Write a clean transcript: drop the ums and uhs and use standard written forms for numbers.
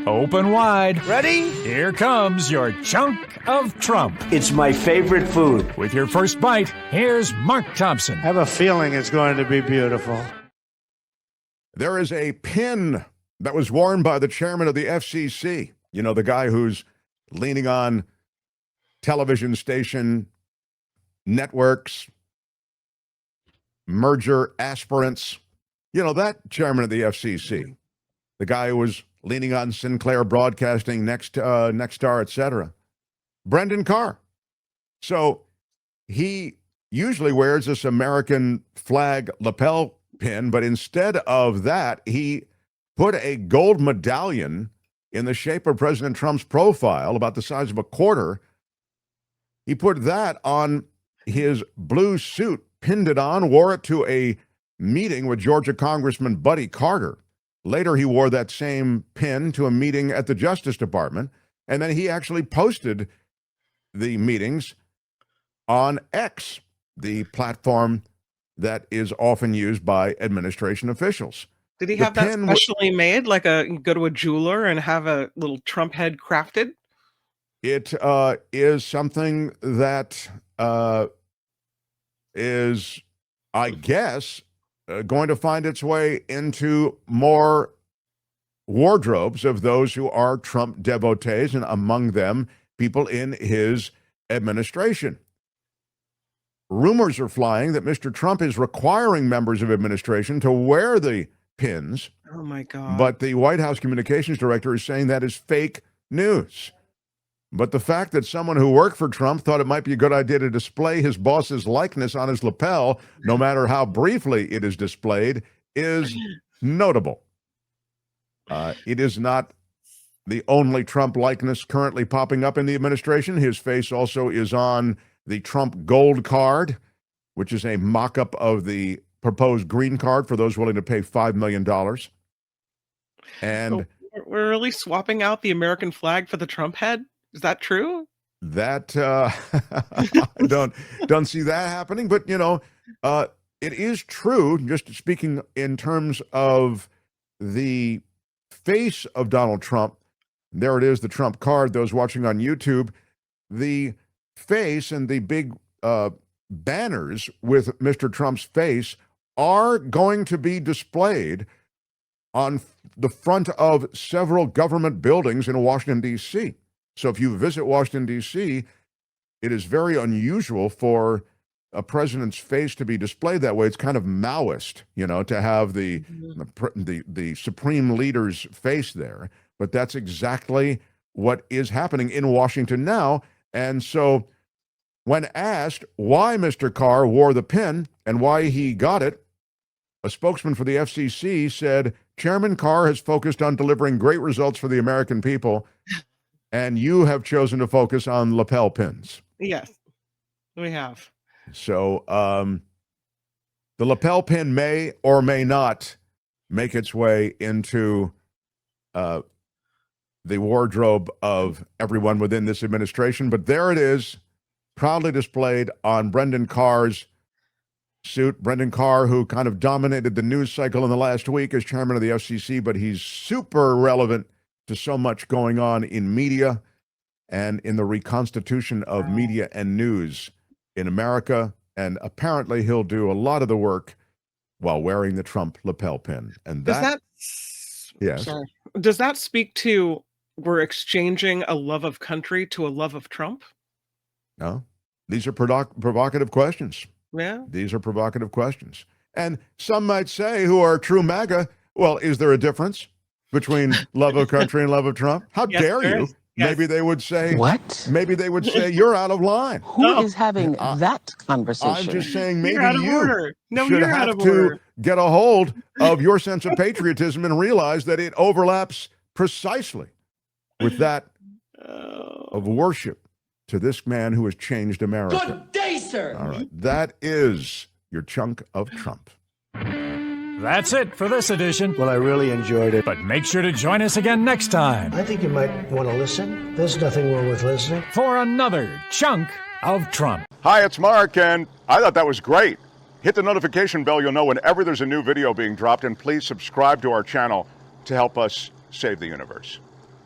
open wide. Ready? Here comes your chunk of Trump. It's my favorite food. With your first bite, here's Mark Thompson. I have a feeling it's going to be beautiful. There is a pin that was worn by the chairman of the FCC. You know, the guy who's leaning on television station networks, merger aspirants. You know, that chairman of the FCC, the guy who was leaning on Sinclair Broadcasting, Nexstar, etc. Brendan Carr. So he usually wears this American flag lapel pin, but instead of that, he put a gold medallion in the shape of President Trump's profile, about the size of a quarter. He put that on his blue suit, pinned it on, wore it to a meeting with Georgia Congressman Buddy Carter. Later, he wore that same pin to a meeting at the Justice Department, and then he actually posted the meetings on X, the platform that is often used by administration officials. Did he have that specially made, like go to a jeweler and have a little Trump head crafted? It is something that is, I guess, going to find its way into more wardrobes of those who are Trump devotees, and among them, people in his administration. Rumors are flying that Mr. Trump is requiring members of administration to wear the pins. Oh, my God. But the White House communications director is saying that is fake news. But the fact that someone who worked for Trump thought it might be a good idea to display his boss's likeness on his lapel, no matter how briefly it is displayed, is notable. It is not the only Trump likeness currently popping up in the administration. His face also is on the Trump Gold Card, which is a mock-up of the proposed green card for those willing to pay $5 million. And so we're really swapping out the American flag for the Trump head? Is that true? That I don't see that happening, but you know, it is true. Just speaking in terms of the face of Donald Trump, there it is, the Trump card. Those watching on YouTube, the face and the big banners with Mr. Trump's face are going to be displayed on the front of several government buildings in Washington, D.C. So if you visit Washington, D.C., it is very unusual for a president's face to be displayed that way. It's kind of Maoist, you know, to have the supreme leader's face there. But that's exactly what is happening in Washington now. And so when asked why Mr. Carr wore the pin and why he got it, a spokesman for the FCC said, Chairman Carr has focused on delivering great results for the American people, and you have chosen to focus on lapel pins. Yes, we have. So the lapel pin may or may not make its way into the wardrobe of everyone within this administration, but there it is, proudly displayed on Brendan Carr's suit. Brendan Carr, who kind of dominated the news cycle in the last week as chairman of the FCC, but he's super relevant to so much going on in media and in the reconstitution of media and news in America. And apparently he'll do a lot of the work while wearing the Trump lapel pin. And yes. Sorry. Does that speak to we're exchanging a love of country to a love of Trump? No, these are provocative questions. Yeah. These are provocative questions. And some might say, who are true MAGA, well, is there a difference between love of country and love of Trump? How dare you? Yes. Maybe they would say, what? Maybe they would say, you're out of line. Who is having that conversation? I'm just saying maybe you should have to get a hold of your sense of patriotism and realize that it overlaps precisely with that of worship to this man who has changed America. Good day, sir. All right. That is your chunk of Trump. That's it for this edition. Well, I really enjoyed it. But make sure to join us again next time I think you might want to listen. There's nothing wrong with listening. for another chunk of Trump. Hi, it's Mark, and I thought that was great. Hit the notification bell. You'll know whenever there's a new video being dropped, and please subscribe to our channel to help us save the universe.